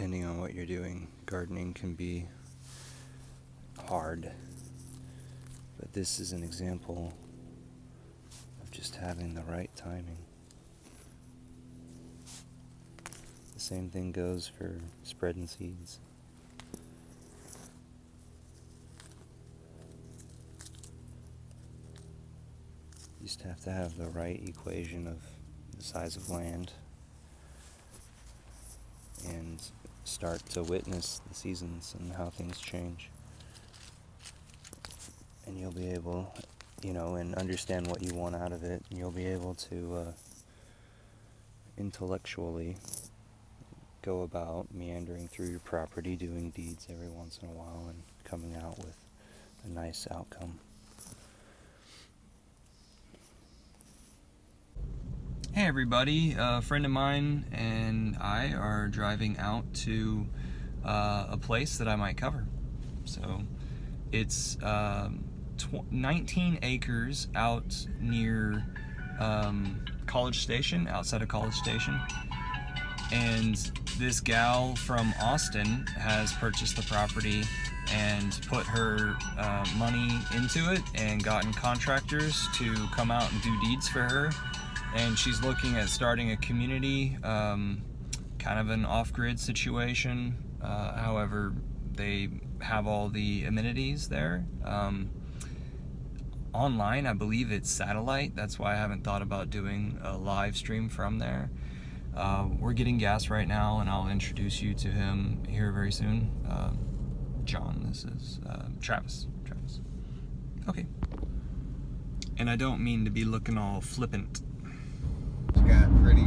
depending on what you're doing, gardening can be hard. But this is an example of just having the right timing. The same thing goes for spreading seeds. You just have to have the right equation of the size of land and start to witness the seasons and how things change. And you'll be able, and understand what you want out of it, and you'll be able to intellectually go about meandering through your property, doing deeds every once in a while, and coming out with a nice outcome. Hey everybody, a friend of mine and I are driving out to a place that I might cover. So it's 19 acres out near College Station, outside of College Station. And this gal from Austin has purchased the property and put her money into it and gotten contractors to come out and do deeds for her. And she's looking at starting a community, kind of an off-grid situation. However, they have all the amenities there. Online, I believe it's satellite. That's why I haven't thought about doing a live stream from there. We're getting gas right now, and I'll introduce you to him here very soon. John, this is Travis. Okay. And I don't mean to be looking all flippant. It's got pretty,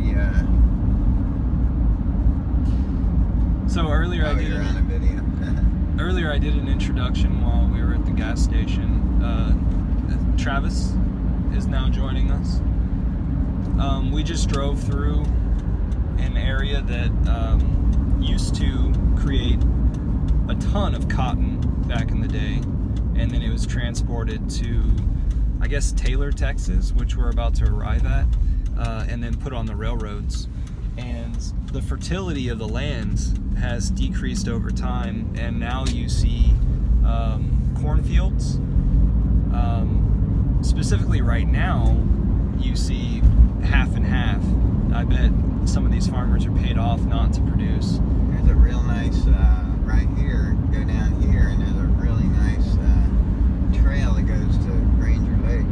So earlier I did you're on a video. Earlier I did an introduction while we were at the gas station. Travis is now joining us. We just drove through an area that used to create a ton of cotton back in the day, and then it was transported to, I guess, Taylor, Texas, which we're about to arrive at, and then put on the railroads. And the fertility of the land has decreased over time, and now you see cornfields. Specifically right now, you see half and half. I bet some of these farmers are paid off not to produce. There's a real nice, right here, go down here, and there's a really nice trail that goes to Granger Lake.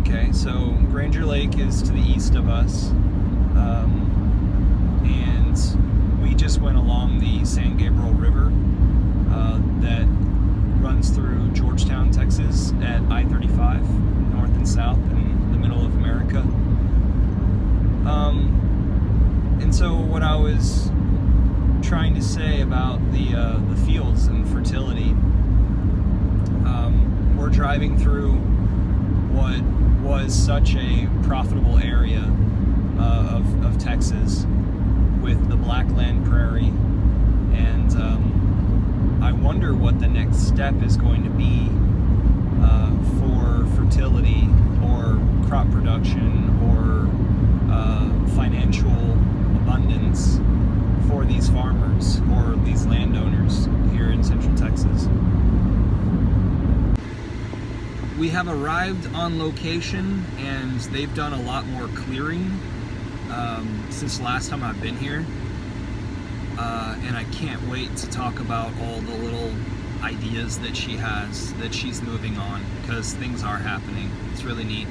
Okay, so Granger Lake is to the east of us, and we just went along the San Gabriel River that runs through Georgetown, Texas at I-35, north and south in the middle of America. And so what I was trying to say about the fields and fertility, we're driving through what was such a profitable area of Texas with the Blackland Prairie, and I wonder what the next step is going to be for fertility or crop production or financial abundance for these farmers or these landowners here in Central Texas. We have arrived on location, and they've done a lot more clearing since the last time I've been here. And I can't wait to talk about all the little ideas that she has that she's moving on, because things are happening. It's really neat.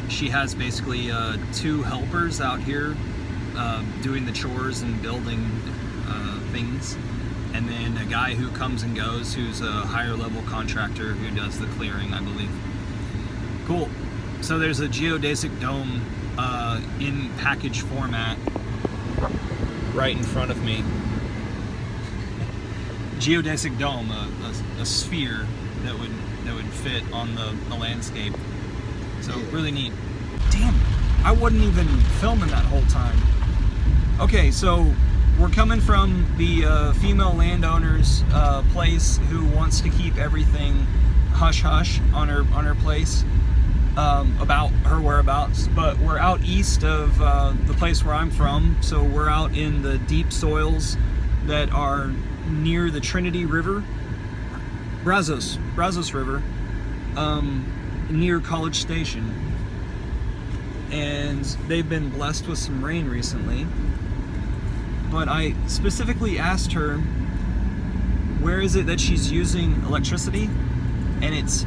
She has basically 2 helpers out here doing the chores and building things, and then a guy who comes and goes who's a higher level contractor who does the clearing, I believe. Cool. So there's a geodesic dome in package format right in front of me. Geodesic dome, a sphere that would fit on the landscape. So really neat. Damn, I wasn't even filming that whole time. Okay, so we're coming from the female landowner's place who wants to keep everything hush hush on her place about her whereabouts. But we're out east of the place where I'm from, so we're out in the deep soils that are near the Trinity River, Brazos River, near College Station. And they've been blessed with some rain recently. But I specifically asked her, where is it that she's using electricity? And it's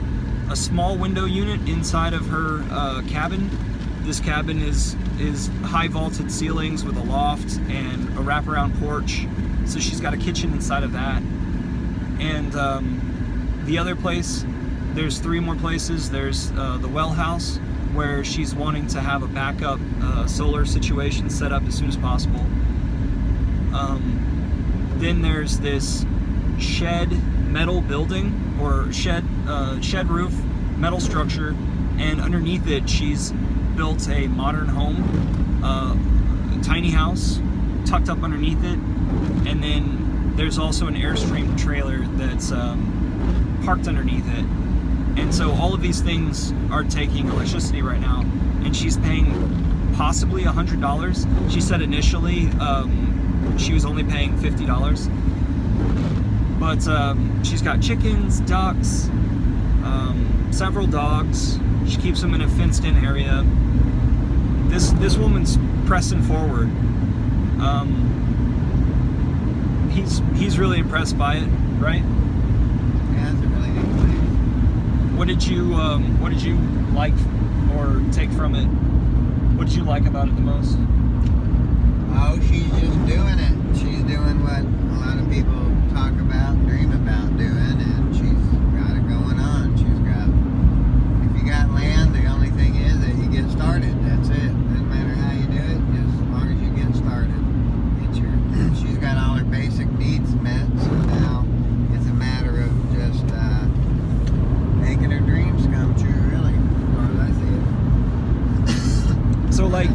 a small window unit inside of her cabin. This cabin is high vaulted ceilings with a loft and a wraparound porch. So she's got a kitchen inside of that. And the other place, there's 3 more places. There's the well house, where she's wanting to have a backup solar situation set up as soon as possible. Then there's this shed metal building, or shed roof metal structure, and underneath it she's built a modern home, a tiny house tucked up underneath it. And then there's also an Airstream trailer that's parked underneath it. And so all of these things are taking electricity right now, and she's paying possibly $100. She said initially she was only paying $50, but she's got chickens, ducks, several dogs. She keeps them in a fenced-in area. This woman's pressing forward. He's really impressed by it, right? Yeah, it's a really neat place. What did you like or take from it? What did you like about it the most? Oh, she's just doing it. She's doing what a lot of people talk about, dream about doing, and she's got it going on. If you got land, the only thing is that you get started. That's it. Doesn't matter how you do it, just as long as you get started. She's got all her basic needs met, so now it's a matter of just making her dreams come true, really, as far as I see it. So, like,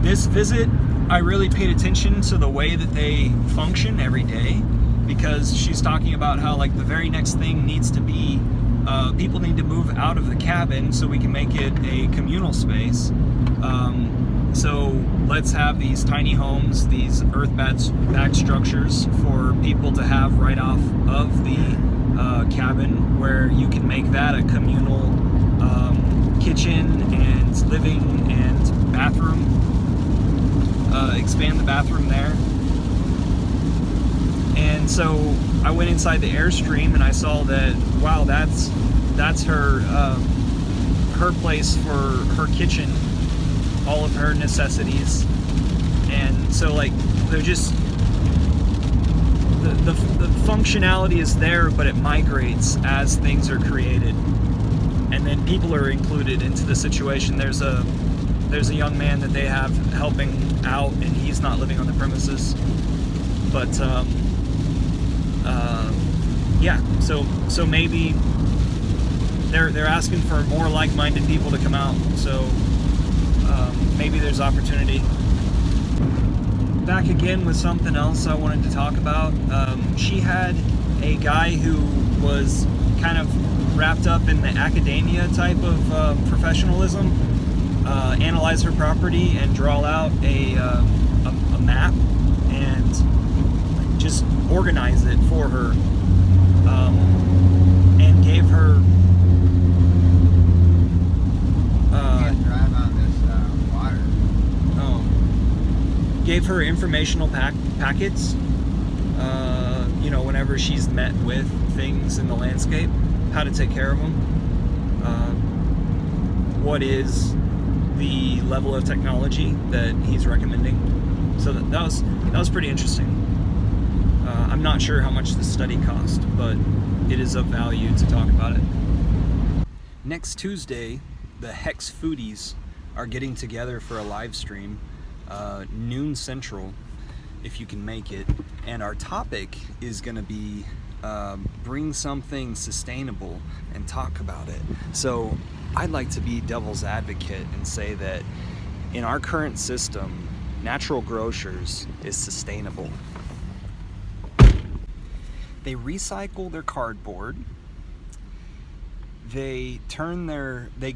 this visit, I really paid attention to the way that they function every day, because she's talking about how, like, the very next thing needs to be people need to move out of the cabin so we can make it a communal space. So let's have these tiny homes, these earth-backed structures for people to have right off of the cabin, where you can make that a communal kitchen and living and bathroom. Expand the bathroom there. And so I went inside the Airstream and I saw that, wow, that's her place for her kitchen, all of her necessities. And so, like, they're just the functionality is there, but it migrates as things are created, and then people are included into the situation. There's a young man that they have helping out, and he's not living on the premises, but yeah, so maybe they're asking for more like-minded people to come out, so maybe there's opportunity. Back again with something else I wanted to talk about. She had a guy who was kind of wrapped up in the academia type of professionalism analyze her property and draw out a map and just organize it for her, and gave her drive on this water. Gave her informational packets, whenever she's met with things in the landscape, how to take care of them, what is the level of technology that he's recommending. So that was pretty interesting. I'm not sure how much the study cost, but it is of value to talk about it. Next Tuesday, the Hex Foodies are getting together for a live stream, noon Central, if you can make it. And our topic is going to be bring something sustainable and talk about it. So I'd like to be devil's advocate and say that in our current system, natural grocers is sustainable. They recycle their cardboard. They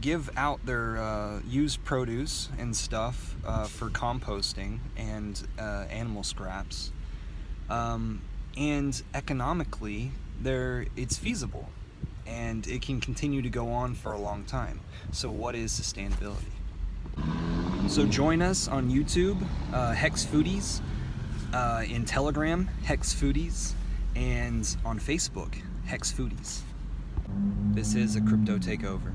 give out their used produce and stuff for composting and animal scraps. And economically, it's feasible, and it can continue to go on for a long time. So what is sustainability? So join us on YouTube, Hex Foodies, in Telegram, Hex Foodies, and on Facebook, Hex Foodies. This is a Crypto Takeover.